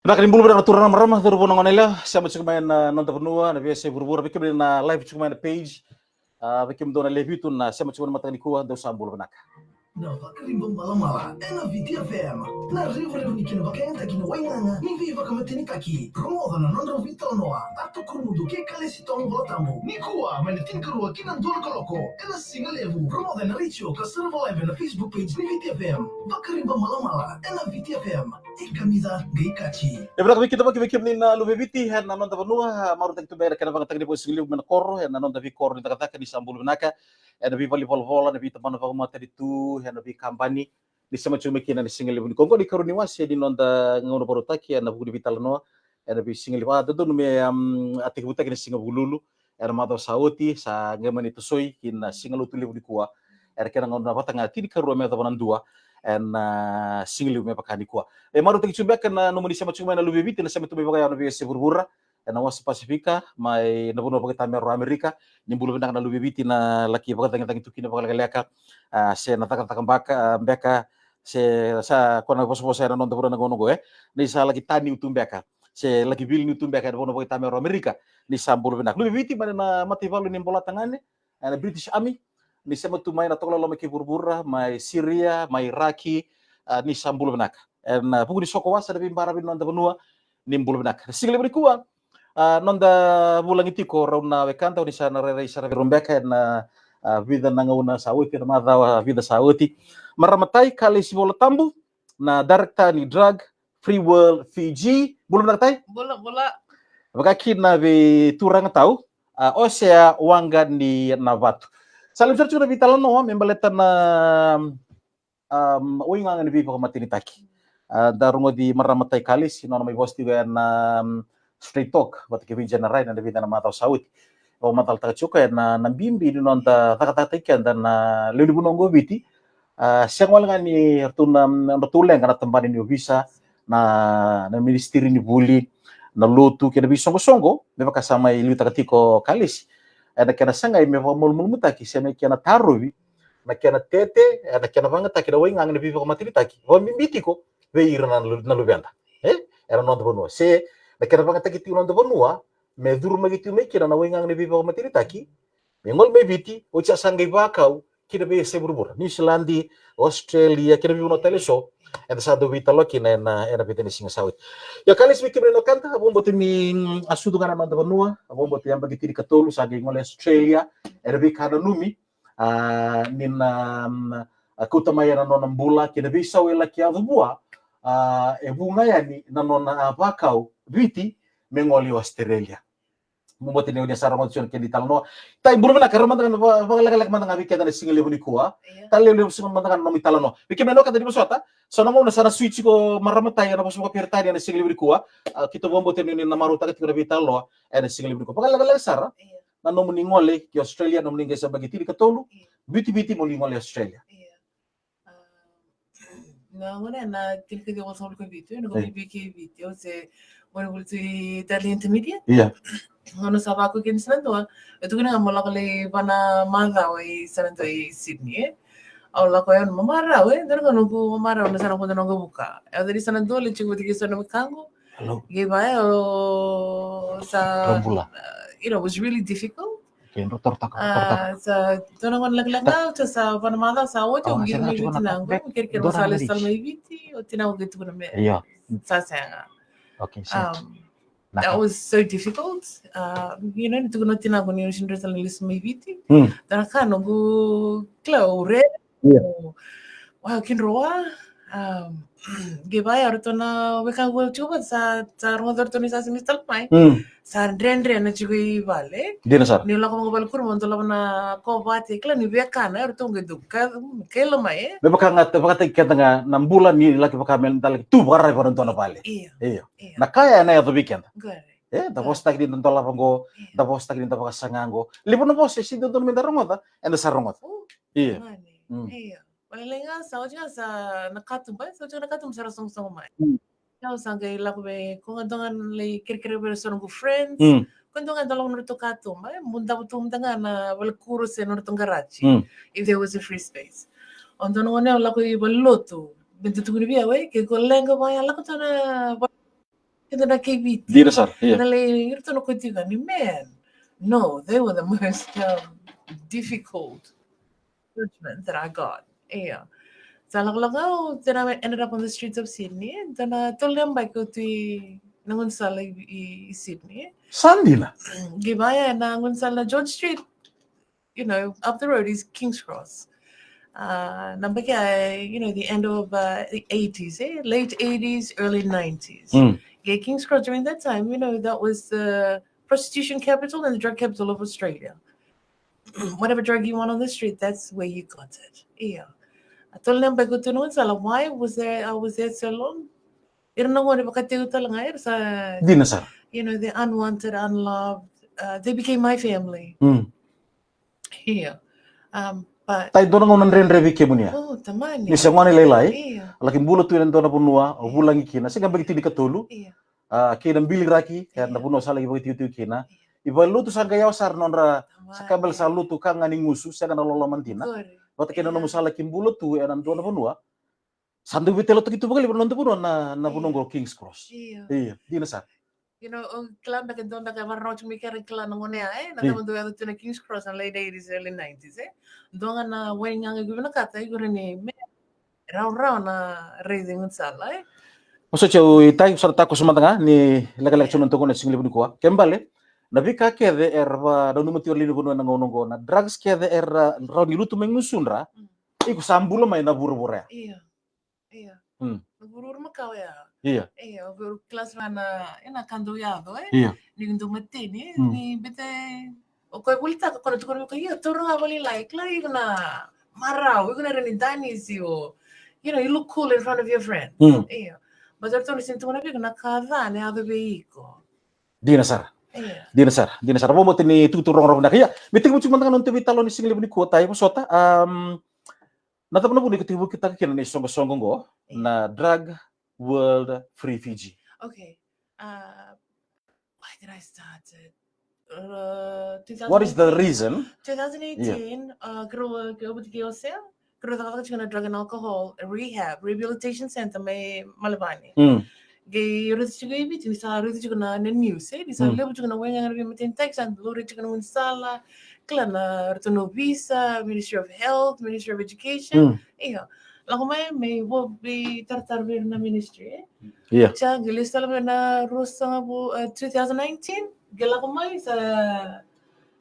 Nakalimbulu na turana marama thuru bono ngonela sama cukup main nonton penua na biasa buru-buru bikin na live cukup main page bikin dona live itu na sama cukup matang di kuah do sambul benak. Na Vakaribamalamala na Viti na river nikina bakenta kina wainanga ni viva kama tinitaki promoda na nondro vital noa atu kurmudu ke Kalesi Volatabu mai kuwa manitin karua kina ndol koloko na singalevu promoda na richo ka server live na Facebook page ni Viti Vakaribamalamala na Viti kamida gaikachi Ebra bikin ni na lube Viti na nonton penua maru tak tu bayar kana bang tak di posisi liu menakor na nonton vikor ni tak di sambul benaka na bi volleyball na bi teman bang mata di tu na bi kampani di sama cuma kina di single liu kongko di karuni was di nonton ngono baru tak na buku di vital no na bi single liu ada tu nume atik buta kina single bululu na mata sauti sa ngeman itu soi kina single liu di kuah kena ngono apa tengah ti di karu me tabanan dua na single liu me pakani kuah maru tak cuma kena nomor di sama cuma na lube Viti na sama tu be pakaya na bi seburbura na was Pasifika mai na buno pakita mero Amerika nimbulu benang na lube Viti na laki pakita tangi tukina pakalaka se na taka baka beka se sa kona pos era non tebura ngono go ni sa lagi tani utumbeka se lagi bil ni utumbeka na buno pakita mero Amerika ni sambulu benang lube Viti mana na mati valu ni bola tangane na British Army ni sama tu mai na tokla lo meki burbura mai Syria mai Iraki ni sambulu benang na pugu di soko wasa da bimbara bin non benua nimbulu benak single berikua nonda Vulagi tiko rauna wekanta ni sana rere isara berombeka na vida nangauna sauti na madha vida sauti maramatai Kalesi Volatabu na director ni drug free world Fiji belum nakatai bola bakaki na be turang tau osea wanga ni navatu salim sercu na vitala no membaleta na uinga ni bipa matini taki darungo di maramatai Kalesi no mai bosti na straight talk wat ke vijana rai na vida na mata sauti o matal ta chuka na bimbi ni nonta takata ikan dan lelu bunongo Viti siang wal ngani tuna natuleng kana tambani ni visa na ministeri ni buli na lotu kena bi songo me kasama ilu takatiko Kalesi ada kena sanga me mul mutaki sema kena taruvi na kena tete na kena banga takira winga ngani bi ko matiri taki o Viti ko ve irna na lubenda era nonta bono se na kena banga taki nonta bonua me duru magitu me kira na winga ngani bi ko matiri taki mengol me Viti o cha sangai bakau kira be se burbur New Zealand Australia kira bi no teleso enda sa do Vita loki na era Vita ni singa sawit ya Kalesi mikir no kanta abon botu mi asudu kana nonta bonua abon botu yang bagi tiri katolu sa ngol Australia era bi kana numi nina kutamaya na nona mbula kina bi sawela kia bua bunga yani na nona bakau Viti mengoli Australia membuat ini udah sarang macam yang ditalno. Tapi belum nak kerana mantangan lagi mantangan bikin ada single level ni kuah. Tapi level single mantangan nomi talno. Bikin melo kata di mana so namo na sana switch ko maramatai na pasok pertani ada single level ni kuah. Kita membuat ini nama ruta kita lebih talno ada single level ni kuah. Pakai lagi sarang. Na nomi ngole ki Australia nomi ngesa bagi tiri katolu. Viti mo ngole Australia. Na ngone na tilke de wasol ko Viti no bikin Viti o se bueno bulti tali intermediate. Iya. Ono saba ko kin santo itu kena mola kali bana manga wai santo i Sydney au la ko yon mamara we dan kono ko mamara ono sana ko no buka e dari santo le chiku tiki sana kango ge ba o sa it was really difficult sa tono kon laglaga sa bana manga sa o to gir mi tinango kir masala salma Viti o tinango gitu ko me sa sanga okay that was so difficult. You know, to not in agony in the list my Viti. Then I can't go cloud. Wow, can roa. Give I out on we can go to sa mother to Nisa Mistal Mai. Sa Dendre and Chigui Valley. Dinner sir. Nila ko Kurman to Lavana Kovati, Clan Viacana, or Tunga Duka, Kelomai. Memang kata kita nambulan ni lagi pakai dal tu barai orang tuan vale. Iya. Nak kaya na itu weekend. Da posta kini nonton lapango, da posta kini nonton pasangango. Lipo na posta si nonton minta rongota, enda sarongota. Iya. Iya. Palinga sa nakatum ba? Sa nakatum sa song mai. Kau sangkai lakukan kung andongan lay kira-kira bersama ku friends. Kung andongan dalam menurut katum, munda betul tengah na wal kurus ya menurut garaji. If there was a free space. Andongan ni laku ibaluto. Bentuk tu ni biar we, ke koleng ke bayar laku tanah. Ito na kay Viti. Dina sir. Yeah. Nalay, ito na ko ni man. No, they were the most difficult judgment that I got. Yeah. So then I ended up on the streets of Sydney. Then I told them by go to nangun sala Sydney. Sandina. Gibaya nangun sala George Street. You know, up the road is King's Cross. Number the end of the 80s, late 80s, early 90s. Yeah, King's Cross during that time, that was the prostitution capital and the drug capital of Australia. Whatever drug you want on the street, that's where you got it. Yeah. I told them by good to know why I was there so long. You don't know what Dina sir. The unwanted, unloved. They became my family. Here. But Tai dona ngonan renre vike munia. oh, tamani. Ni semua ni lelai. Iya. Laki bulo tu dona punua, Vulagi kina. Sega bagi tidi katulu. Iya. Kina bili raki, na punua sala bagi tiu kina. Iba lu tu sanga yaw sar nonra sakabel salu tu kanga ni ngusu sega na lolo mantina. Bata kina no musala kimbulo tu na dona punua. Sandu bitelo tu gitu bakali nonton punua na punongo King's Cross. Iya, dina sar. Klan back in Donda Gavarno to make a clan on na naman do to na King's Cross and late 80s, early 90s, Donga na wedding ang gawin na kata, iguro ni round na raising un sala, Maso chau itai sarta ko sumatanga ni lagalak chunon to ko na singli bunko. Kembale nabi ka kede erba donu mati oli bunu na ngonongo na drugs kede raw ni lutu mengusunra iku sambulo mai na buru-buru. Iya. Nagurur makaw ya. Iya. Over class na kandoyado, Iya. Ni gundo matini, ni bete o koy bulta ko kono ko kayo turo nga wali like na maraw, you're gonna run dani siyo. You look cool in front of your friend. Iya. But I told you na bigo na kada ne ado beiko. Dina sar. Iya. Dina sar. Mo tini tuturong na kaya. Miting mo chumang non tebi talon ni singli buni ko tayo sota. Natapon na po ni kita kina ni songo go na drug world free Fiji. Okay. Why did I start it? 2018. What is the reason? 2018, drug and alcohol rehabilitation center may Malabani. Gay Viti sa na news, sa lebo na wenga na bimatin text and lori na sala, klana retono visa, Ministry of Health, Ministry of Education. Lako may be tartar na ministry. Yeah. Siya gilis talaga na rusa bu 2019. Gila ko may sa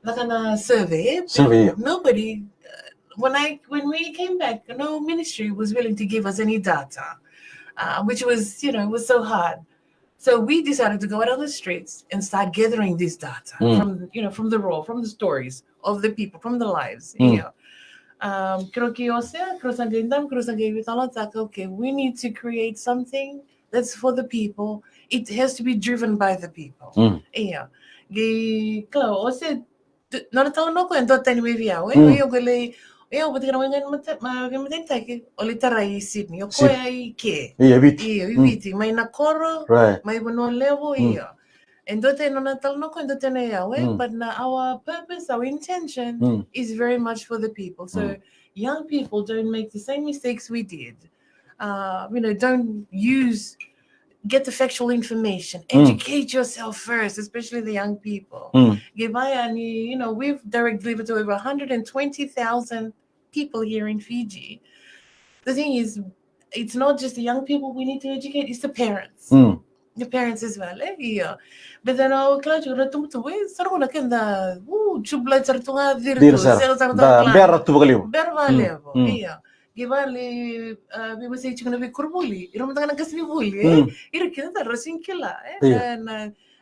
nakana survey. Nobody when we came back, no ministry was willing to give us any data, which was was so hard. So we decided to go out on the streets and start gathering this data from the raw, from the stories of the people, from the lives. Okay, we need to create something that's for the people. It has to be driven by the people. Not no kwento tani wivia yo gele yo butika wengan matentaki olitarai Sydney yo koya ke Viti may nakoro may bono level and dote no natal no kwento tani ya but na our purpose, our intention is very much for the people, so young people don't make the same mistakes we did. Don't get the factual information. Educate yourself first, especially the young people. We've directly delivered to over 120,000 people here in Fiji. The thing is, it's not just the young people we need to educate, it's the parents. The parents as well, yeah. But then claro, saruna kenda chubla sartunga dirtu da berra tu bagaliu bervalevo, yeah. Givali we was saying gonna be kurbuli. Irom tanga kasi buli. Irkina ta rasin kila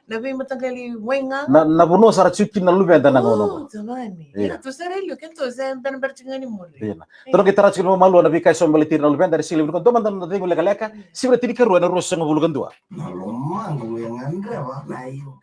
na we matangali wenga na buno sara chuki na lube anda ngono. Tamani. Ira tu sarello kento sem ben bertingani muli. Toro kita rachil malu na bikai sombali tir na lube anda sili bukan to mandan na dengu lekaleka sibra tini karu na rosa ngabulugan dua. Na lomango yang angrava na iyo.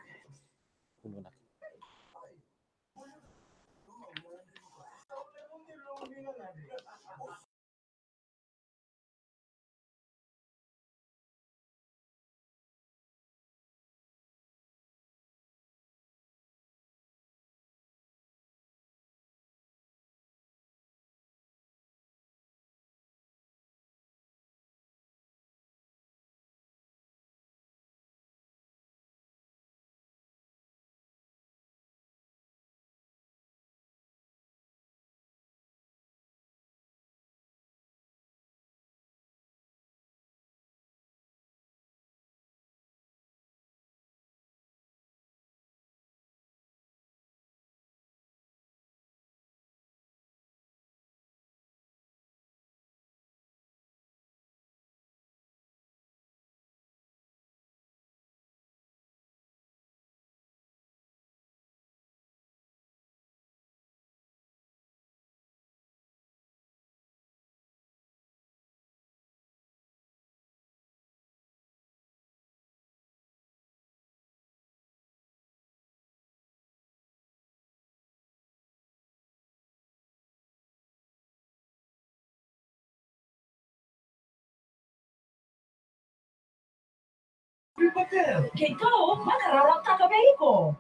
hotel. Kau makarara kakabeiko.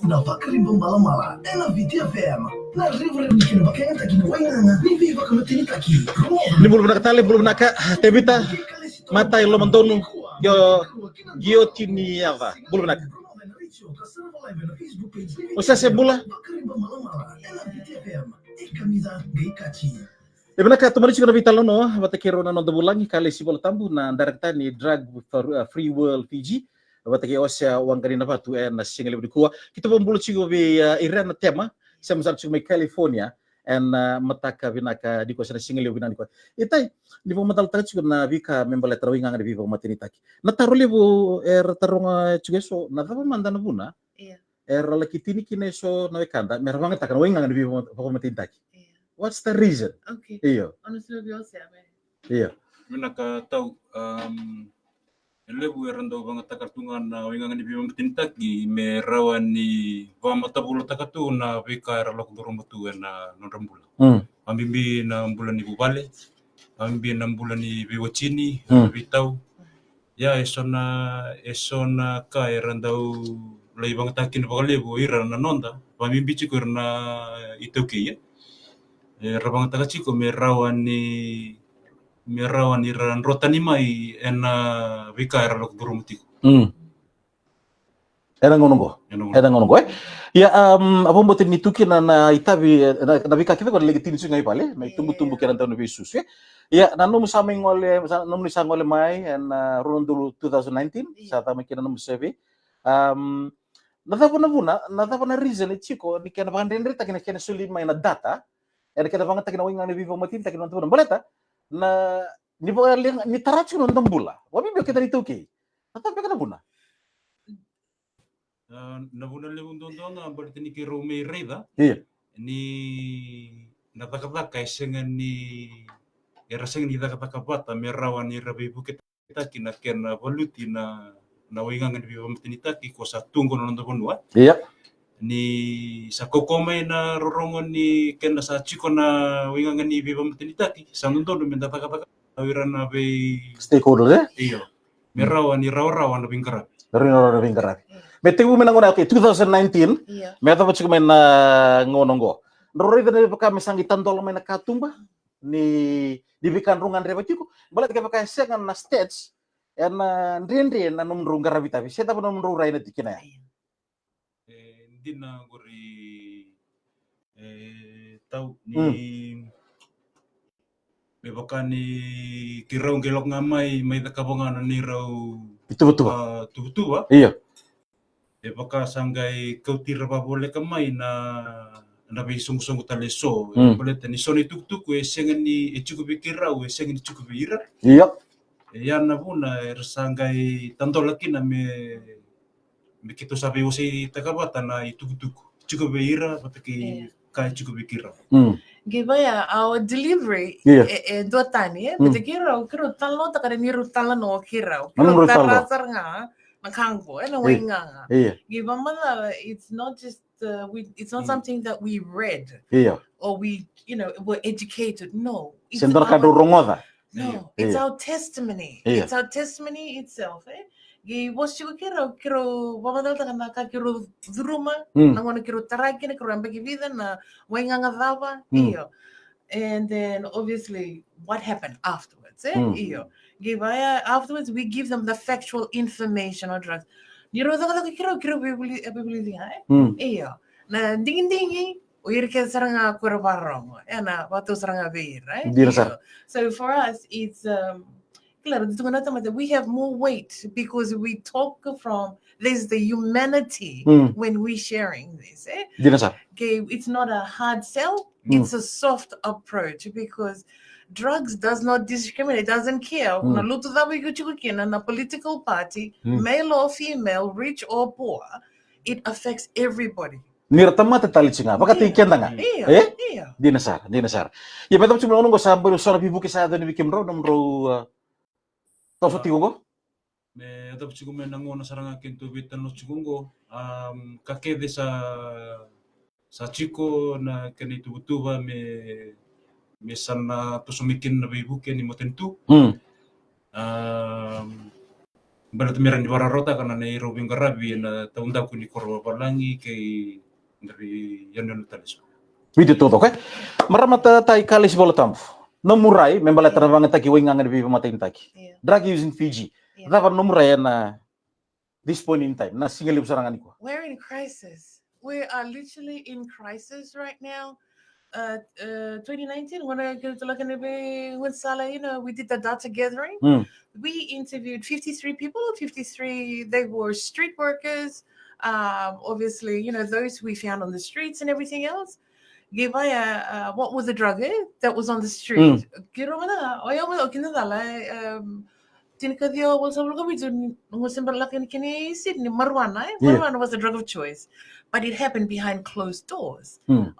Na Vakaribamalamala na Viti na river nikina bakayanta kinawainanga ni viva kama tinitaki. Ni belum nak tali belum nak tebita mata yang lo mantonu yo tini ava belum nak. Usa sebula. Ibana ka tumari chikona vitalo no batakero na Noda Vulagi Kalesi Volatabu na director ni Drug Free World Fiji batake osya wangani na batu na single bidikua kita pembulu chigo be Iran tema sama sama California and mataka vinaka diko sana single binani ko itai di po matal ta chikona vika membala tarawinga ngani vivo matinitaki na tarole bo taronga chigeso na tapa mandana buna lakitini kineso na kanda merwanga takana winga ngani vivo matinitaki. What's the reason? Okay. Iyo. Honestly, biasa Iya. Minaka tahu lebu erando banga takartungan na winga ngani bimang tintaki me rawani vama tabulu takatu na vika era lok durung batu na nonrambula. Ambimbi na bulan ibu bale, ambimbi na bulan ibu wacini, vitau. Ya esona ka erandau lai banga takin bakalebu ira na nonda, ambimbi chikur na itoki ya. Rabang takachiko merawani ran rotani mai ena vika era lok durumutiko. Era ngonongo. Ya apa mbote nituki na itabi na vika kive kwa legi tinsu ngai pale, na tumbu kira ntano visus ya. Na nomu sangole mai na rundulu 2019 saat kami kira nomu seve. Nadhapo na reason chiko ni kena bandendre takina kena suli mai na data. Era kita banget takina winga ni vivo matin takina nonton boleta na ni tarachu nonton bula. Wabi bio kita dituki. Atau kita buna. Na buna lebu nonton nga berarti ni kiro me reda. Iya. Ni natakataka esengan ni erasengan ni takataka bata merawan ni rabi bukit kita kina kena valuti na winga ni vivo matin itaki ko sa tunggu nonton bonua. Iya. Ni sa kokome na rorongon ni kena sa chiko na winga ni viva matinitaki sa nondono mendataka awiran na be stakeholder iyo merawan ni rawan na bingkarabi mete u menangona okay 2019 meta pa chiko mena ngonongo rori de baka mesangitan tolo mena katumba ni dibikan rungan reba chiko balat ka baka sengan na stage na ndendre na numrung garabita bi seta pa numrung raina tikina dina gori tau ni bebaka ni kirau gelok ngamai mai takabongan ni rau tubutua iya bebaka sanggai kau tira ba boleh kamai na be sung taleso boleh tani soni tuk sengen ni cukup kirau sengen cukup ira iya ya na buna sanggai tantolaki na begitu sabi usi takabata na itukutuku cukup beira pataki kai cukup bekira. Gibaya our delivery dua tani bete kira talo takare niru talo no kira tarasar nga nakangbo na winga gibamala it's not just it's not something that we read or we were educated. No, it's our testimony. It's our testimony itself. Was you kiro wamadal takana ka kiro druma nangona kiro taraki na kiro ambagi vida na wainga ngava iyo. And then obviously what happened afterwards gibaya afterwards we give them the factual information on drugs. Niro takana kiro bibuli iyo na dingi uir ke saranga kura barong ena watu saranga beir right. So for us it's we have more weight because we talk from there's the humanity when we sharing this. Okay, it's not a hard sell, it's a soft approach because drugs does not discriminate, doesn't care. A political party, male or female, rich or poor, it affects everybody. Nirtama tatalichinga baka tikendanga dinasar ya betam cuma nunggu sambil soal bibu kisah dan bikin bro Tau tigungo? Me adap chiku me nangona saranga kintu bitan no chikungo kakede sa chiko na kani tubutuba me sana tusumikin na bibuke ni motentu Bala tumiran di wararota karena na iro bingarabi na taunda ku ni korwa palangi kay dari yan taliso. Viti tudo, okay? Maramata tai Kalesi Volatabu. Nomurai, membala tanawang taki wingangan di matay taki. Drug using Fiji. Dapat nomurai na this point in time. Na singalib sarangan ko. We're in crisis. We are literally in crisis right now. 2019, when I go to look with Salah, we did the data gathering. We interviewed 53 people. 53, they were street workers. Obviously, those we found on the streets and everything else. Give what was the drug that was on the street? Tinikadio was a marijuana was the drug of choice, but it happened behind closed doors. Cocaine,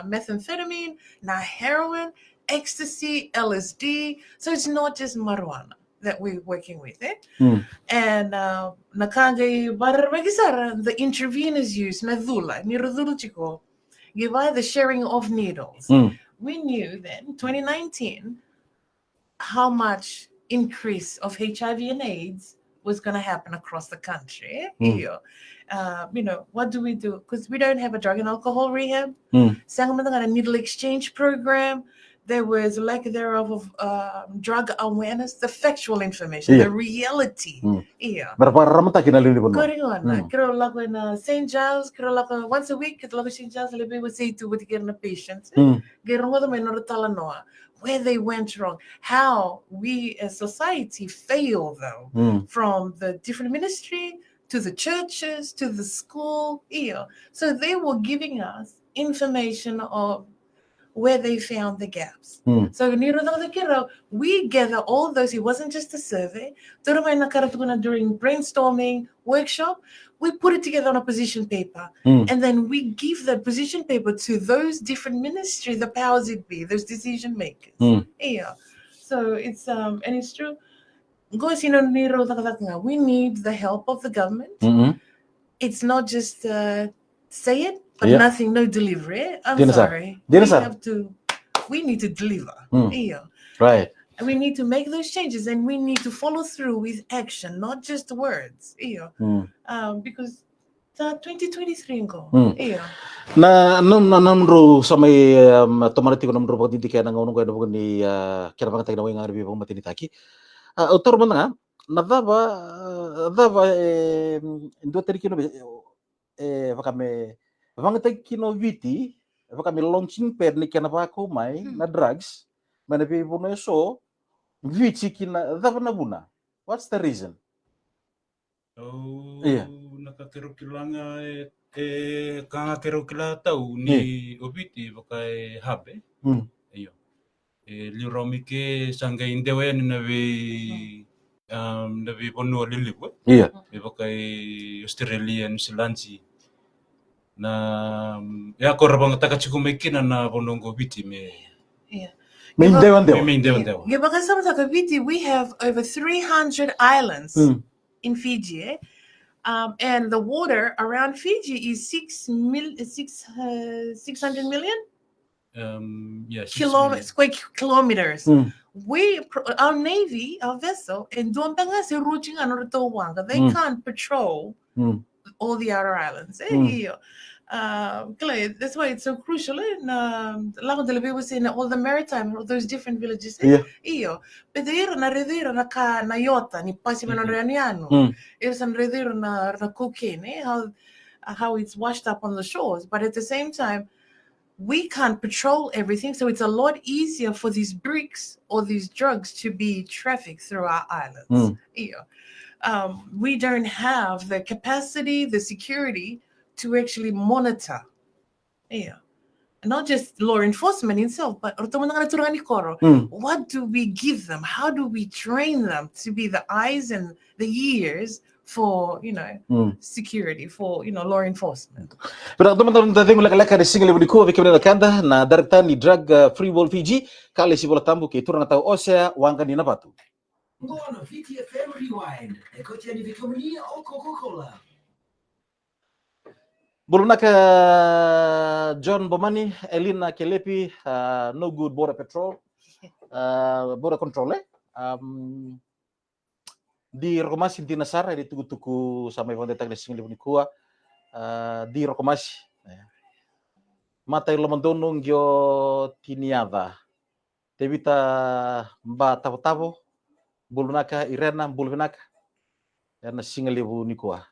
methamphetamine, heroin, ecstasy, LSD. So it's not just marijuana that we're working with. And the intravenous use, medula, nirodulchico, give the sharing of needles. We knew then, 2019, how much increase of HIV and AIDS was going to happen across the country. What do we do? Because we don't have a drug and alcohol rehab. A needle exchange program. There was a lack thereof of drug awareness, the factual information, the reality. Going on. St. Giles, once a week, St. Giles, we say to get a patient. Where they went wrong, how we as society fail though, from the different ministry to the churches to the school. So they were giving us information of where they found the gaps. So we gather all those. It wasn't just a survey. During brainstorming workshop, we put it together on a position paper, and then we give that position paper to those different ministries, the powers it be, those decision makers. So it's and it's true. We need the help of the government. It's not just say it, but nothing, no delivery. I'm sorry. We need to deliver. Right. And we need to make those changes, and we need to follow through with action, not just words. Because 2023 na namro sa may tomarati ko namro pag didikaya ng unong ko ni kaya mga tayo na nga matinitaki. Autor mo nga nadaba ndo teri kino vakame vangata kino Viti vakame launching per ni kana ko mai na drugs mana pe puno so Viti kina dava na buna. What's the reason? Nakakero kilanga kanga kero kila tau ni Viti vakai habe. Iyo. Liromi ke sanga indewe na vi pono lilibu. Iya. Vakai Australia New Zealand na ya korabang takachikumekina na bonongo Viti me. Because some of Viti, we have over 300 islands in Fiji, and the water around Fiji is 600 million square kilometers. Our navy, our vessel, and they can't patrol all the outer islands. That's why it's so crucial. Was in all the maritime, all those different villages. But there na redero na ka na yota ni pasimano reaniano. It's an redero na cocaine. How it's washed up on the shores, but at the same time, we can't patrol everything, so it's a lot easier for these bricks or these drugs to be trafficked through our islands. We don't have the capacity, the security to actually monitor. Not just law enforcement itself, but what do we give them? How do we train them to be the eyes and the ears for, security, for, law enforcement? Pero teman-teman tadi mulai dari single lebih kuat bagaimana kanda na director ni drug free world Fiji Kalesi Volatabu ke turun atau osea wangkan di napatu. Ngono Viti FM Rewind. Ekotia ni vitamini o Coca-Cola. Bulunaka John Bomani, Elina Kelepi, No Good Border Patrol. border control di rokomasi di nasara di tuku sama ibang detang di singli kuah di rokomasi mata ilo mandonong gyo tiniada tebita mba tabo bulunaka irena bulunaka na singli ni kuah.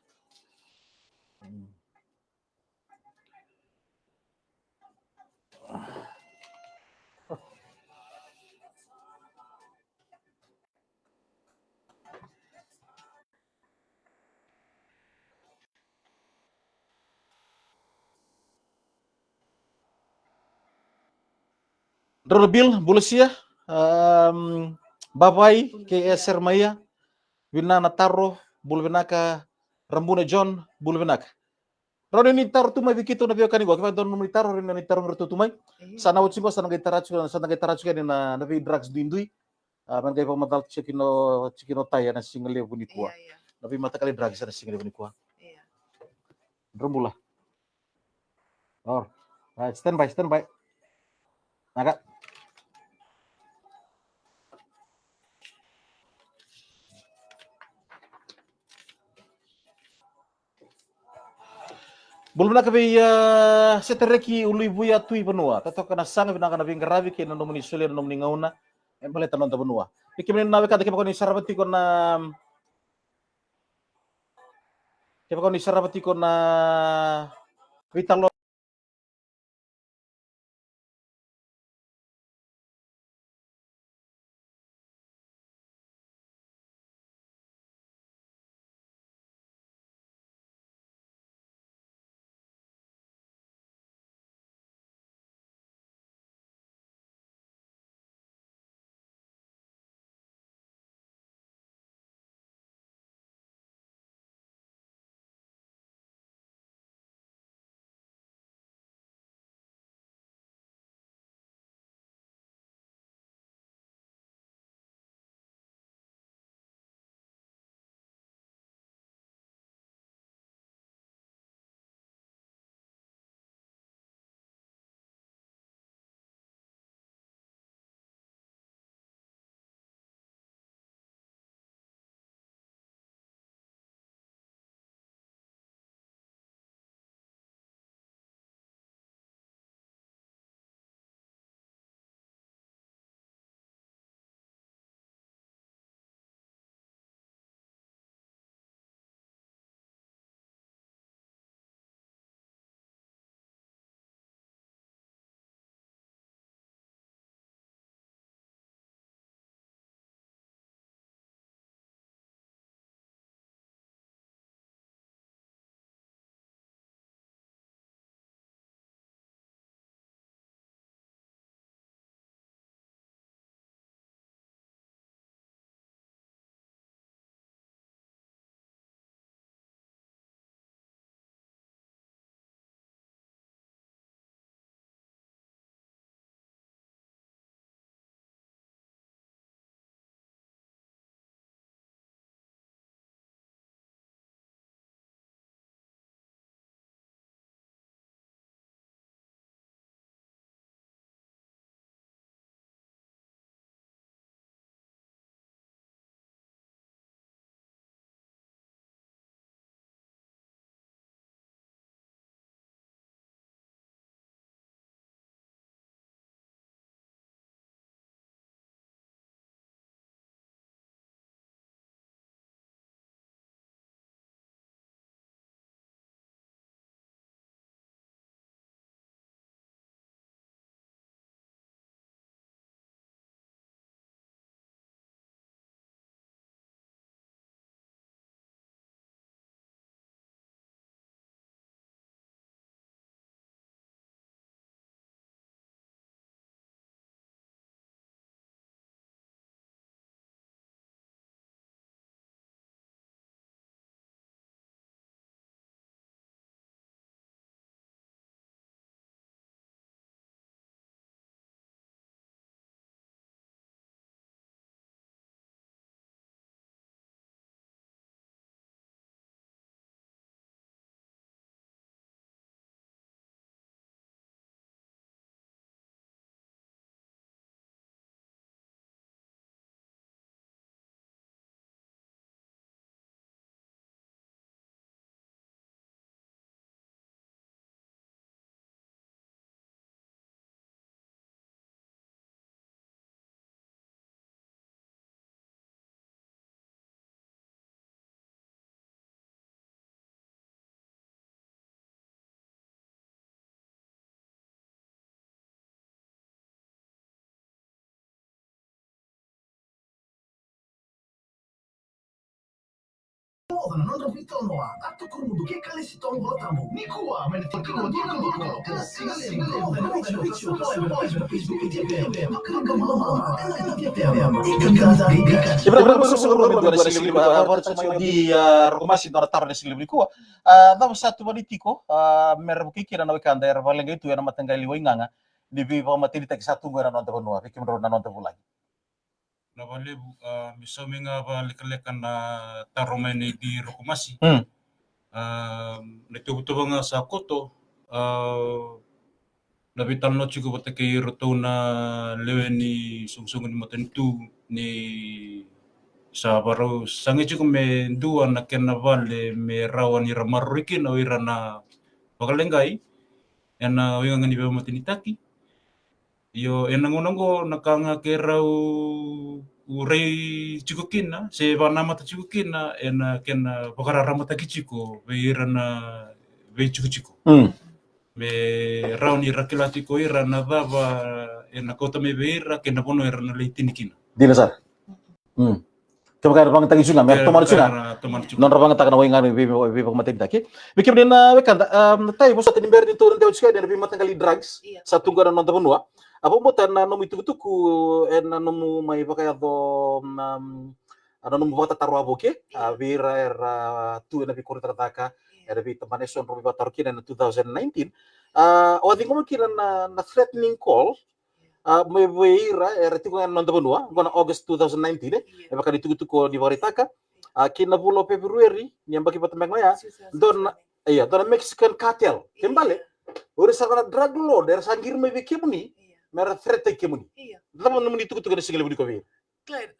Drobil bulusia babai ke sermaya winana taro bulvenaka rambuna John bulvenaka Rode ni taro tumai vikito na biokani gua kifan don ni taro ni taro ngertu tumai sana uci bos sana gaitaracu na vi drugs dindui man gai pamatal cikino taya na single buni kuah tapi mata kali drugs na single buni kuah Drumbula right stand by naga Belum nak kabi setereki ului buya tui benua. Tato kana sanga bina kana binga rabi ke nono muni sule nono muni ngauna. Embale tanon ta benua. Iki meni nawe kata kema koni sarabati kona vitalo Noda na nondra Viti Noa. Ato kurumudu ke Kalesi Volatabu mai. Nikua menetikiwa diko. Ela singa Facebook Viti FM. Vakaribamalamala ena Viti FM. Ibrahim seguro do na sigli ko agora sa di rekomasi do tar na sigli ko. Da satu politiko mer kikira na wikanda era valenga itu na matangali winganga di bi pa matili tak satu ngara nonta bonua fikim ro na nonta Vulagi. Na vale misominga valekalekan na taromene di rekomasi. Nagtubutuba nga sa koto, nabitan no chigo batake roto na lewe ni sungsungan ni matentu ni sa baro sangi chigo me dua na kena vale me rawan ira marurikin o ira na bakalengai ena winga ngani be matenitaki yo enangonongo nakanga kerau urei chikukina se bana mata chikukina ena kena bakarara mata kichiko veirana ve chikuchiko me rauni rakilati ko ira na dava ena kota me veira kena bono era na leitinikina Dina sar. Coba kaya bang tangi sunga mer tomar sunga. Non rabang tak na winganga bi pa matili taki. Bikim na wikanda tay mo sa tinimber dito ng tawag kaya na bi matangali drugs sa tungga na nonta bonua. Apo mo tan na nomu tuku en nomu mai pakaya do nomu bata tarwa boke vira era tu na bi kontrataka era bi tamaneson robi batarkina na 2019 o di ngomo kira na threatening call may vira era tiku na nonta bonua gona August 2019 e baka dituku di baritaka kina bulo February ni ambaki patamang maya don Mexican cartel kembali ora sa drug lord era sangir may bikimuni mera threat kemuni. Dama naman itu kutu kana sigla budi ko vi. Claire,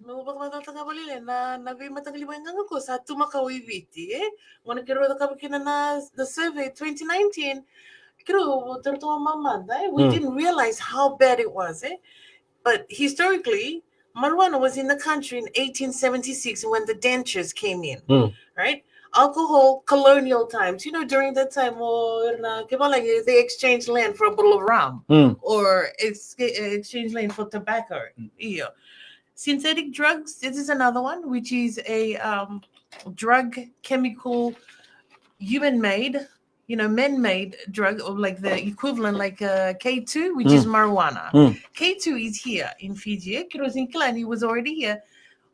no baka matata balile na nabi matagali ba nga ko sa tumakawi Viti ngona kiro ka kina na the survey 2019 kiro terto mamanda we didn't realize how bad it was but historically marijuana was in the country in 1876 when the dentures came in right alcohol colonial times during that time they exchanged land for a bottle of rum or exchange land for tobacco synthetic drugs, this is another one which is a drug chemical human made men-made drug or like the equivalent like K2 which is marijuana. K2 is here in Fiji Kirozin was already here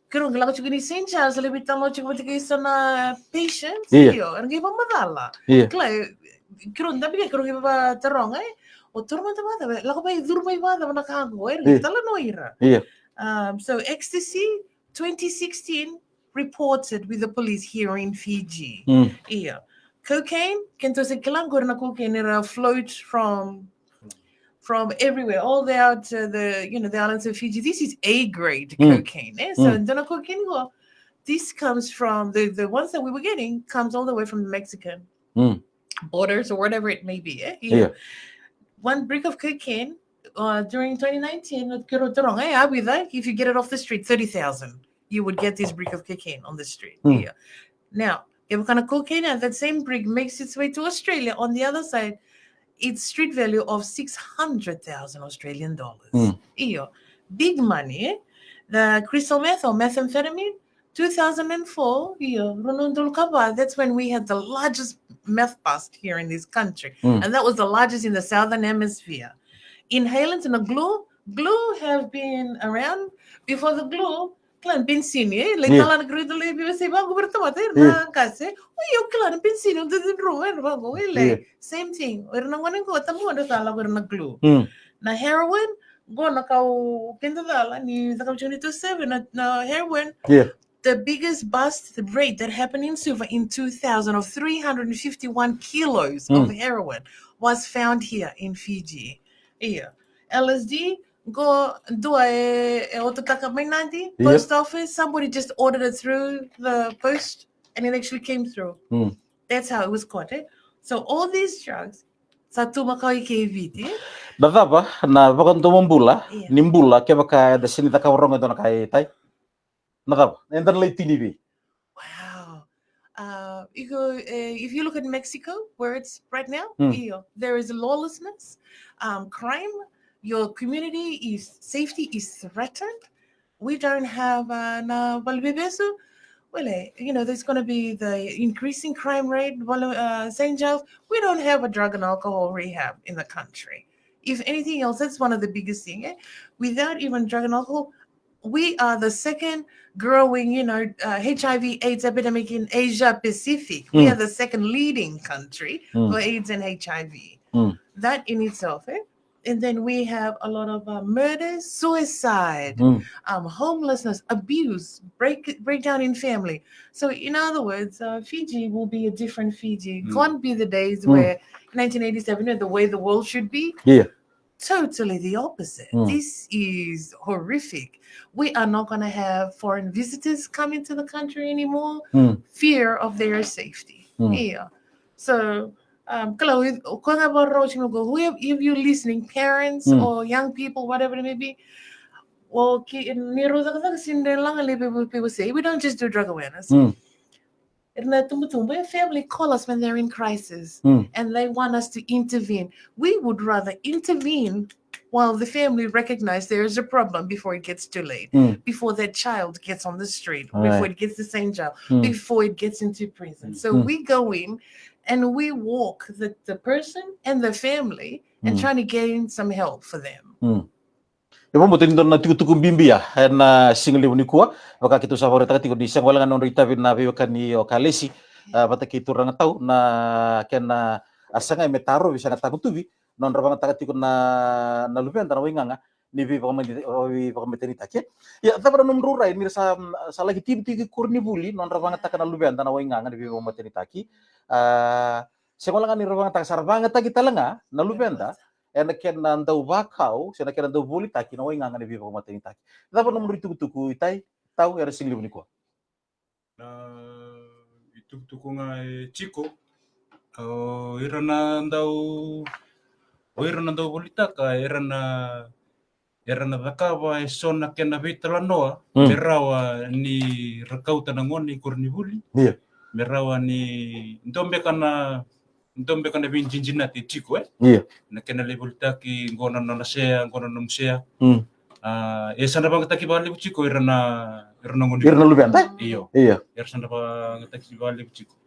Kero ngala ko ni St. Charles lebitan lo chiko tike sana patients and give madala. Kla kero ndabi kero give ba terong o turma tamada la ko ba durma ibada na kango tala no ira. So ecstasy 2016 reported with the police here in Fiji. Cocaine kento se kilangor na cocaine era float from everywhere, all the way out to the islands of Fiji. This is A grade cocaine. So this comes from the ones that we were getting comes all the way from the Mexican borders or whatever it may be. One brick of cocaine during 2019, if you get it off the street, 30,000, you would get this brick of cocaine on the street. Now, if kind of cocaine and that same brick makes its way to Australia, on the other side, its street value of 600,000 Australian dollars. Big money. The crystal meth or methamphetamine, 2004. That's when we had the largest meth bust here in this country. And that was the largest in the southern hemisphere. Inhalants and the glue have been around before the glue. Clan Pinsini, Letalan Gridley, Clan Pinsino didn't roll same thing. We're not going to go to the glue. Now, heroin, go na kau Kindala, ni the opportunity to 7 heroin. The biggest bust rate that happened in Suva in 2000 of 351 kilos of heroin was found here in Fiji. LSD. Go do a post office. Somebody just ordered it through the post and it actually came through. That's how it was caught. So all these drugs, satu makai ke Viti. Dadaba na bakanto mbula, nimbula ke baka da sinita ka warong ito na kay tay. Nadaba, endan lay tinibi. Wow. If you look at Mexico, where it's right now, there is lawlessness, crime. Your community safety is threatened. We don't have na balbebeso. well, there's going to be the increasing crime rate. St. Giles, we don't have a drug and alcohol rehab in the country. If anything else, that's one of the biggest things. Without even drug and alcohol, we are the second growing, HIV/AIDS epidemic in Asia Pacific. We are the second leading country for AIDS and HIV. That in itself, And then we have a lot of murders, suicide, homelessness, abuse, breakdown in family. So in other words, Fiji will be a different Fiji. Can't be the days where 1987, the way the world should be. Yeah. Totally the opposite. This is horrific. We are not going to have foreign visitors come into the country anymore. Fear of their safety. Yeah. So, if you're listening, parents or young people, whatever it may be, well, people say we don't just do drug awareness. Family call us when they're in crisis and they want us to intervene. We would rather intervene while the family recognize there is a problem before it gets too late, before that child gets on the street, before it gets to St. Giles, before it gets into prison. So we go in and we walk the person and the family and trying to gain some help for them. Ibu mutin don na tuku bimbi ya na single ni kuwa waka kitu sa favorita kati ko di sang wala non rita vin na viwa kani o Kalesi bata kitu ranga tau na kena asanga metaro bisa ngata kutubi non rabang takati ko na lupian tana winganga ni viva komiteni take ya tabra nom rurai ni sa lagi tibti kurni buli non rabang takana lupian tana winganga ni viva komiteni taki sekolah kan ni rabang tak sarbanga taki talanga na lupian ta ken nandau bakau sena ken nandau buli taki no inga ngani viva komateni taki dapat nomor tuku itai tahu era singli buni ko tuku nga chiko irana ndau buli taka irana dakava sona ken vitala noa merawa ni rakauta ngoni kurni buli merawa ni ndombe kana vinjinjina ti chiko na kena level taki ngona na sea ngona na musea sana bang taki bali chiko irana ngoni irana lu benta iyo sana bang taki bali chiko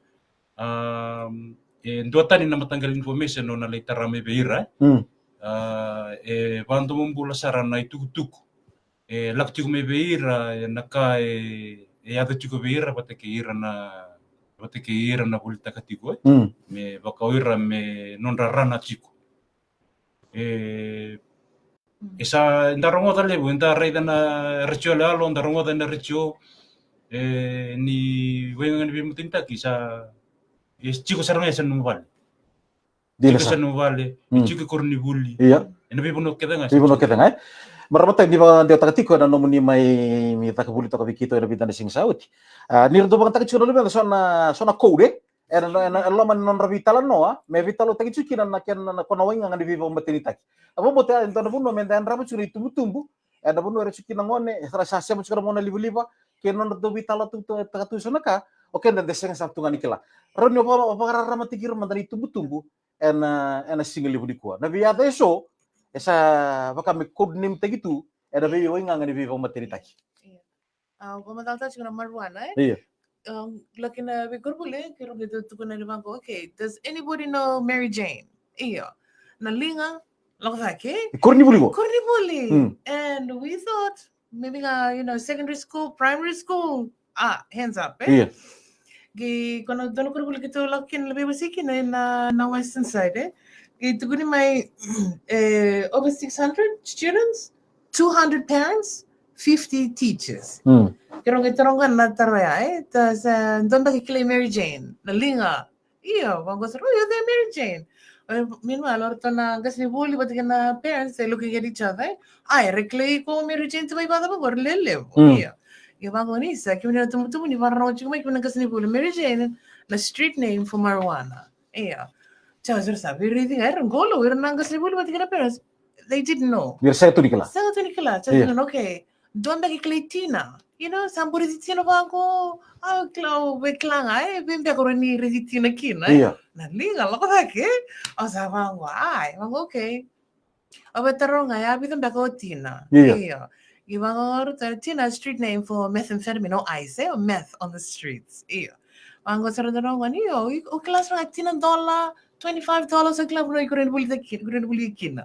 ndo tani na matanggal information no na leitara me beira bantu mumbula sarana itutuku lakti me beira naka ada chiko beira patake irana bulita katiko me bakaoira me nonra rana chiko esa ndarongo dale bunda raida na ritual alo ndarongo da na ritual ni wengan bi mutinta kisa chiko saranga esa numvale chiko korni buli ena bi bono kedanga Maramata di ba dia takatiko na nomuni mai mi takabuli to kabikito na bidan sing sauti. Nirdo bang takitsuno lu bang sona code lo man non ravitala noa me vitalo takitsuki na ken na konawing nga di vivo matini taki. Abo bote ento na bunno men dan rabu churi tumbu na bunno re chuki ngone tra sasya mo chukara mona libu ken non do vitalo tu takatuso naka oke na deseng sabtu ngani kila. Ronyo pa rarama tikir man dari tumbu ena single libu dikua. Na via eso esa baka me code name tagitu era be yoinga ngani vivo materi taki como tata chuna marwana looking at Vakaribamalamala kiro gitu tukuna limango okay does anybody know Mary Jane na linga lakake korni buli and we thought maybe secondary school primary school hands up kono dono Vakaribamalamala gitu lakin lebih basic na western side Itu gini my over 600 students, 200 parents, 50 teachers. Kero ngitarong na taraya tas donda kikilay Mary Jane na linga. Iyo, wag ko they're Mary Jane. Meanwhile, orto na gas ni buli but na parents they looking at each other. Ay, reklay ko Mary Jane to may bata ba or lelew. Iyo. Yung bago ni sa kimi na tumutumo ni parang chiko may kuna gas ni buli Mary Jane na street name for marijuana. Iyo. They didn't know. Okay. Don't make Tina. Somebody Tina Bango. I'll clow with Clang. I been back or any Reditina Kina. Not legal. Look at that. I was okay. I bet the wrong I have them back Tina. Givangor Tina street name for methamphetamine or ice, or meth on the streets. Yeah. Wango sa rin wrong one. O class na $10, $25 a club no couldn't bully kin.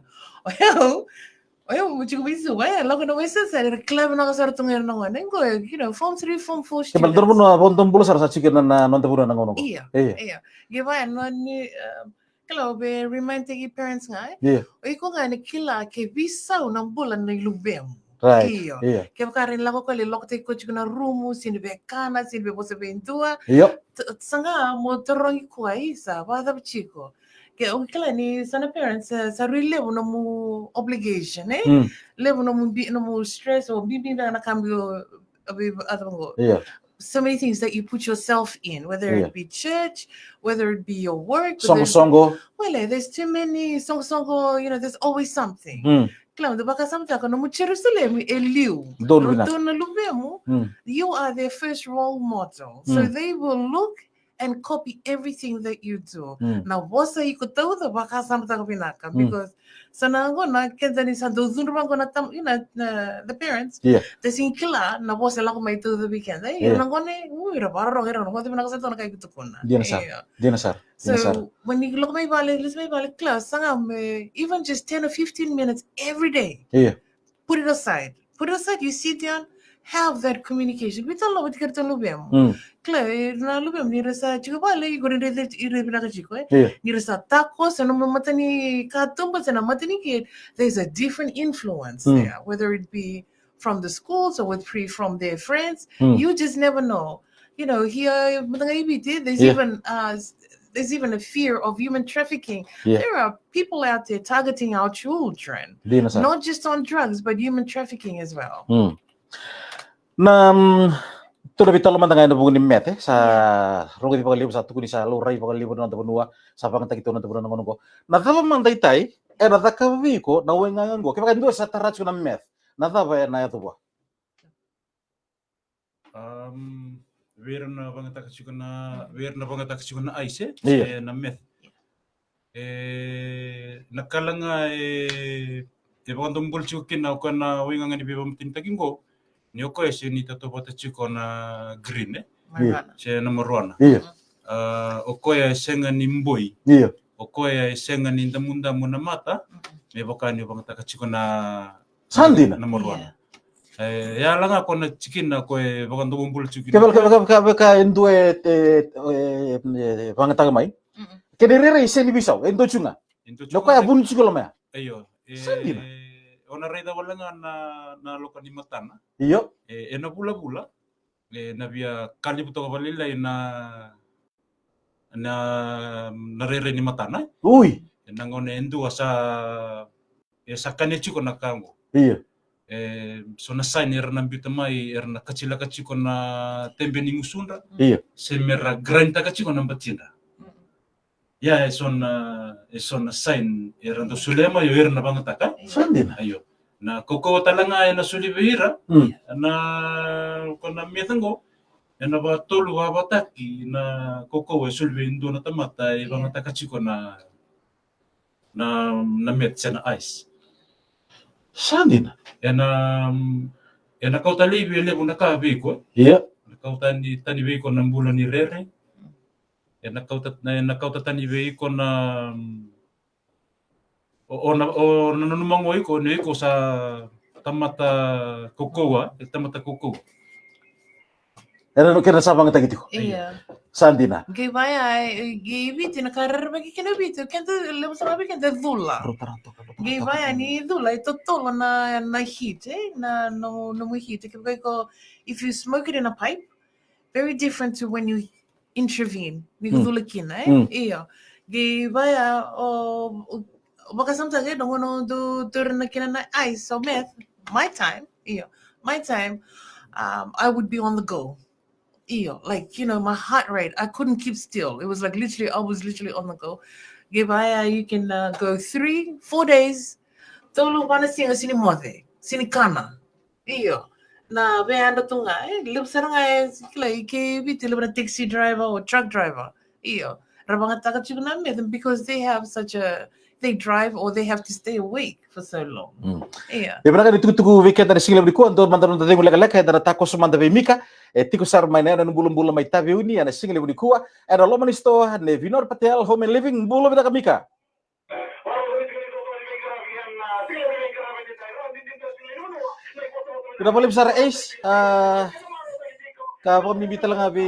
Mo chico bisu, logo no wesa sa club na kasar tungan na one. Go, form 3, form 4 Kebal students. dorbo no bontong bulo sa chicken na non tabuna na ngono. Iya. Giva no ni kalau be remind tegi parents ngai. Iya. Iko nga ni kila ke bisa unang bulan na ilubem. Right. Iya. Kaya karin lang ko kali lokte ko chiko na rumu sini be kana sini be bose be intua. Iya. Sanga mo torong ko isa ba da chiko. Kaya kila ni sana parents sa really no mo obligation level no mo stress o bibi na cambio abi atango. Iya. So many things that you put yourself in, whether it be church, whether it be your work. Songo. Well, there's too many songo, there's always something. Claro, the baka samta ka no mo Jerusalem eliu. You are their first role model. So they will look and copy everything that you do. Now, what's the ikuto the baka samta ka pinaka because sanango na kenzani sa dozun ko na the parents the sinkila na boss la ko may to the weekend nango ne ra baro era no na sa to na kay kutukuna dinasar so when you look my vale class sanga even just 10 or 15 minutes every day put it aside you sit down, have that communication with Allah with kerto lubem claro na lubem ni rasa chico vale y gore de ire bina chico ni rasa tacos no matani katumba sana matani kid there's a different influence there whether it be from the schools or from their friends you just never know here there's even a fear of human trafficking. There are people out there targeting our children, not just on drugs, but human trafficking as well. Tudo bitalo man tangay na bugun ni mete sa rogo di pagalib sa tukuni sa luray pagalib na tabanua sa pangtakito na tabunan ng ko. Nataba man daytay natakawi ko na wengangan ko. Kaya kando sa tarat ko na meth. Nataba na yato ba? Weer na bang atak na ice na meth. Nakalanga bang tumbol chukin na ko na wengangan ni bibam tintagin ko. Nioko ni tato bata chiko na green che na marwana. Okoya senga ni mboi. Okoya senga ni ndamunda muna mata. Me bakani bang atak chiko na Sandina na marwana. Ya lang ako na chicken na ko bakang tumbol chicken. Ka endue Vakaribamalamala mai. Kedere ise ni bisaw endo chunga. Loko ya bun chiko lama. Ayo. Sandina. Ona reda wala nga na loka ni matana. Iyo. Na bula na via kali buto kabalila na rere ni matana. Uy. Nangone endu sa kanya chiko na kango. Iyo. So na sign era na bita mai era na kachila kachiko na tembe ni musunda. Iyo. Semera granta kachiko na batinda. Ya son sign era do sulema yo era na bangataka. Sandina. Ayo. Na koko talanga na sulibira na kona metango na ba tolu ba bataki na koko we sulbindo na tamata e bangataka chiko na met na ice. Sandina. Na kautali bile bunda ka biko. Iya. Na kautani tani biko na mbula ni rere. Na kautani biko na o nanumango iko ne iko sa tamata kokoa. Era no kena sa bangatagiti ko. Iya. Sandina. Viti na karar bagi kena Viti kenta lemo sa babi kenta dula. Ni dula ito tolo na heat na no mo heat ko if you smoke it in a pipe very different to when you intervene ni dula kina iya o baka sometimes no do na kina na ice so meth my time I would be on the go. Like my heart rate, I couldn't keep still. It was like I was literally on the go. You can go 3-4 days. Tolo wana singa sini mode, sini kana. Na be anda tunga. Lip saranga like Viti live taxi driver or truck driver. Rabanga taka chukuna them because they have such a they drive or they have to stay awake for so long. Yeah. Ya benar kan itu weekend dari single beriku untuk mantan tadi mulai lek dari tako semanda mika tiku sar mainnya dan bulu mai tavi uni ana single beriku ada lo manisto ne vinor patel home and living bulu bida mika. Kita boleh besar Ace ka pamimita lang abi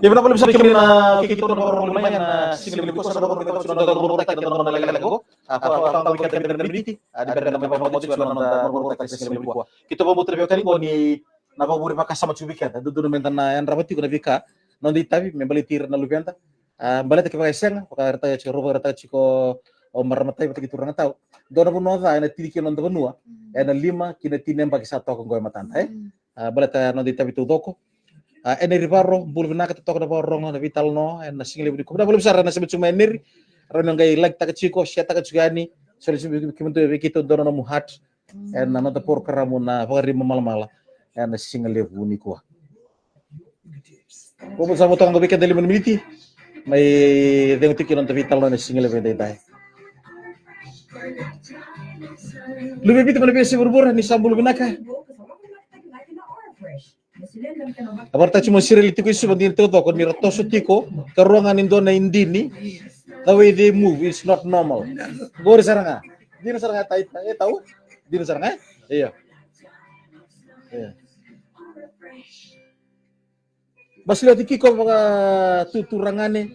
Ya benar boleh bisa bikin kita orang lumayan single beriku sana orang kita sudah ada tak kita orang lagi ko apa tahu kita benar Viti ada benar apa mau juga orang tak single beriku kita mau muter kali ko ni na paburi maka sama cubika do do mentan na yan rabati ko na bika non di tabi me bali tir na lubenta balete ke paisen ko rata ci roba rata ci ko o marmatai pati kita orang tahu dona bu nova ena tiri non do nua ena 5 kina tinem bagi satu ko ngoy matanta balete non di tabi tu doko ene ribarro bulvina ka tokda borong na vital no en na single budi ko boleh besar na sebut cuma enir ron ngai like tak chiko sia tak jugani soli kimuntu kita dona mu hat en na nota por karamu na Vakaribamalamala en na single budi ko Como sa motong gabi ka dali miniti may dengo tiki non vital no na single budi dai Lebih itu lebih sebur ni sambul binaka Abarta cuma sirel itu isu banding itu kon mira toso tiko karuangan indo na indini the way they move is not normal. Bor saranga. Dino saranga tahu? Dino saranga? Iya. Iya. Bas lihat tiko mga tuturangane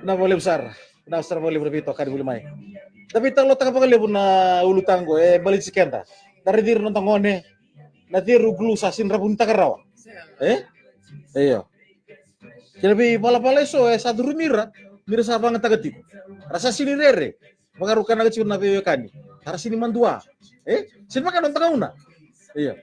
na boleh besar. Na besar boleh berbito kadi boleh mai. Tapi talo taka pagale na ulu tanggo balik sikenta. Dari dir non tangone na diru glu sasin rabun takarawa. Iya. Jadi pala so satu mira sa banget tagati. Rasa sini rere. Mengarukan na kecil na bewekani. Tara sini mandua. Sini makan non tangauna. Iya.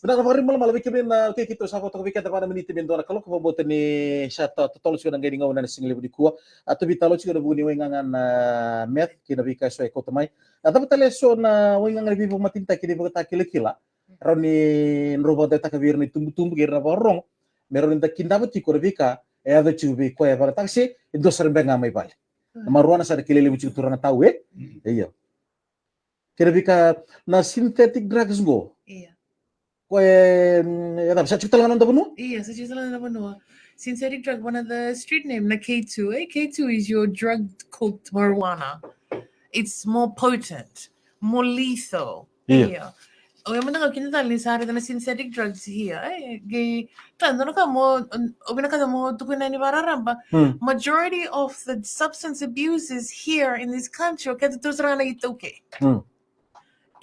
Benar Vakaribamalamala bikin na kita sa foto bikin pada menit bendo na kalau ko bote ni sa totolo siya nang ngaw na single budi kuwa at bitalo siya buni wengangan met kinabika so ko tamay. At tale so na wengangan bibo matinta kini bata kila Roni robot data kabir ni tumbu gerna borong meron da kindabut ti korabika ada chubi ko ya para taxi indo serbe ngamai bal maruana sa kilele mu turana tahu iya kirabika na synthetic drugs go Iya. Ko ya bisa cerita lang nanda bunu Iya, sa cerita lang naman no. Synthetic drug, one of the street name na K2. K2 is your drug called marijuana. It's more potent, more lethal. Iya. O yung mga kinita ni sa na synthetic drugs here. Kando na ka mo, o binakata mo tukun na ni bararamba. Majority of the substance abuses here in this country, kaya tutusra na ito okay.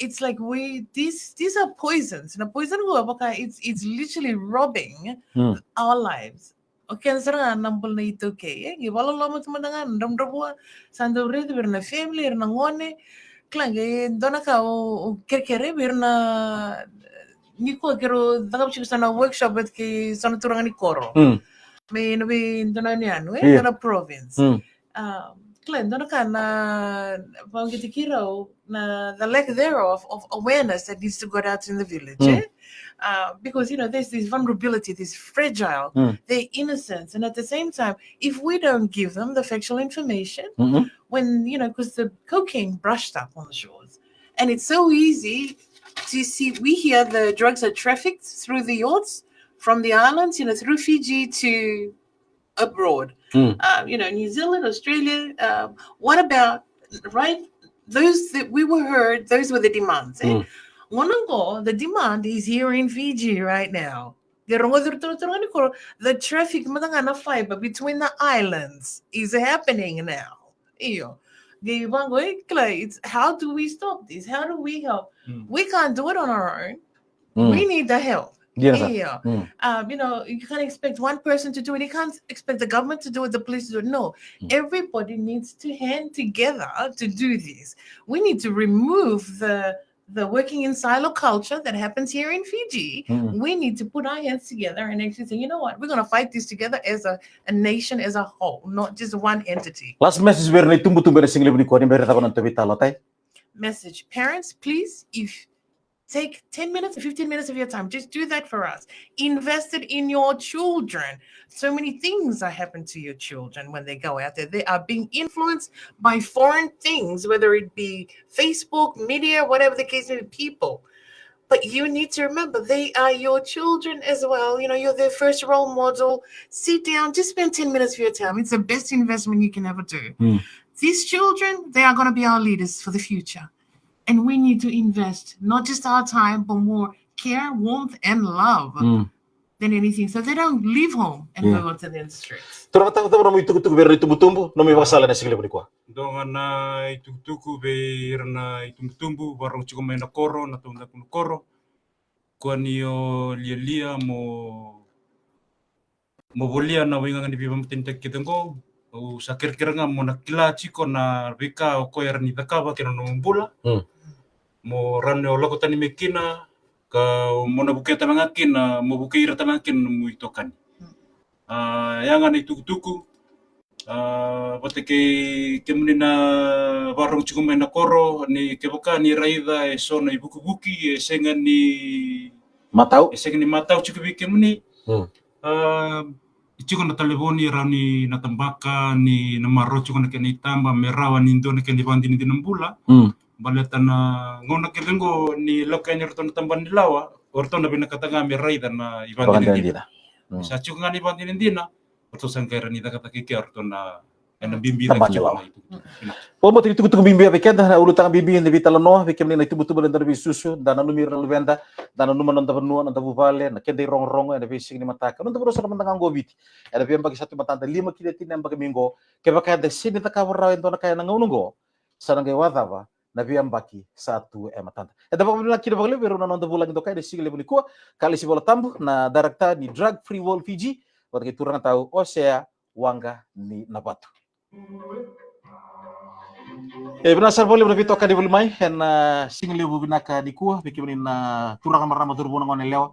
It's like these are poisons. Na poison ko baka it's literally robbing our lives. Okay, sarang nambol na ito okay. Wala lo mo tumandangan ramdamwa sando red bir na family na ngone. Klang dona ka o kerkere bir na niko kero dagap siya sa na workshop at kay sa naturangan ni Koro. may Indonesian, Yeah. na province. Glenn, doon ka na pangkitikiraw na the lack thereof of awareness that needs to go out in the village. Because, there's this vulnerability, this fragile, their innocence. And at the same time, if we don't give them the factual information, when, because the cocaine brushed up on the shores. And it's so easy to see, we hear the drugs are trafficked through the yachts from the islands, through Fiji to abroad. New Zealand, Australia. What about, right? Those that we were heard, those were the demands. The demand is here in Fiji right now. The traffic fiber between the islands is happening now. It's how do we stop this? How do we help? We can't do it on our own. We need the help. Yes, You can't expect one person to do it. You can't expect the government to do it, the police to do it. No, everybody needs to hand together to do this. We need to remove the working in silo culture that happens here in Fiji. We need to put our hands together and actually say, you know what, we're going to fight this together as a nation as a whole, not just one entity. Last message where tumbu-tumbu na single ni ko ni berita ko ng tawita tay. Message, parents, please, if take 10 minutes or 15 minutes of your time. Just do that for us. Invest it in your children. So many things are happening to your children when they go out there. They are being influenced by foreign things, whether it be Facebook, media, whatever the case may be, people. But you need to remember, they are your children as well. You're their first role model. Sit down, just spend 10 minutes of your time. It's the best investment you can ever do. These children, they are going to be our leaders for the future. And we need to invest not just our time, but more care, warmth, and love than anything. So they don't leave home and go out to the streets. Turang tahu na mo itukutuk ber tumbu-tumbu, no may makasala na single ni ko. Dongan na itutuku ber na itumbu warung cukup main koro na tunda kun koro. Kuanio lia mo bolia na winga ni bibam tintek kitango. O sakir-kira nga mo nakila chiko na bika o koyar ni takaba kira no mbula. Mo ranne o lako tani mekina ka mo na buketa mangakin mo bukeira tangakin mo itokan. Yang ani tuku-tuku bateke kemuna warung cukup main koro ni keboka ni raida so na ibuku-buki senga ni Matau cukup kemuni. Ichiko na telefoni rani na tambaka ni na maro chiko na keni tamba merawa ni ndo na keni bandi ni dinambula. Baleta na ngona kedengo ni loka ni rto na tamba ni lawa orto na binakatanga merai na ibandi ni dina. Sa chiko nga ni bandi ni dina orto sangkaira ni dakata kike orto na bimbi na chiko na itu. Mo itukutuk bimbi apikenda na ulutang bimbi ni vitala no bikem ni itubutubu na susu dana numir luvenda dana numan nonta benua nonta buvale na kende rong na bising ni mataka nonta berusaha mentang biti ada biam bagi satu matanta 5 kilo tinam bagi minggo kebaka ada sini takawara ento na kaya nangunungo sarang ke wadava na biam baki satu matanta ada bang bilang kira bagi beru nonta Vulagi to kaya de sigile buni ko Kalesi Volatabu na director ni Drug Free World Fiji bagi turang tahu osea wanga ni nabatu. Binasar boleh berbicara kadi bulmai na single lebu binaka di kuah bikin na turang marama turbuna ngone lewa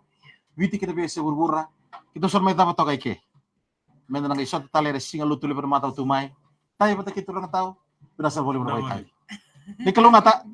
Viti kita biasa burbura kita sormai tapa to kaike menda nang isot tale re single lutu leber mata tu mai tai bata kita turang tahu binasar boleh berbicara ni kalau ngata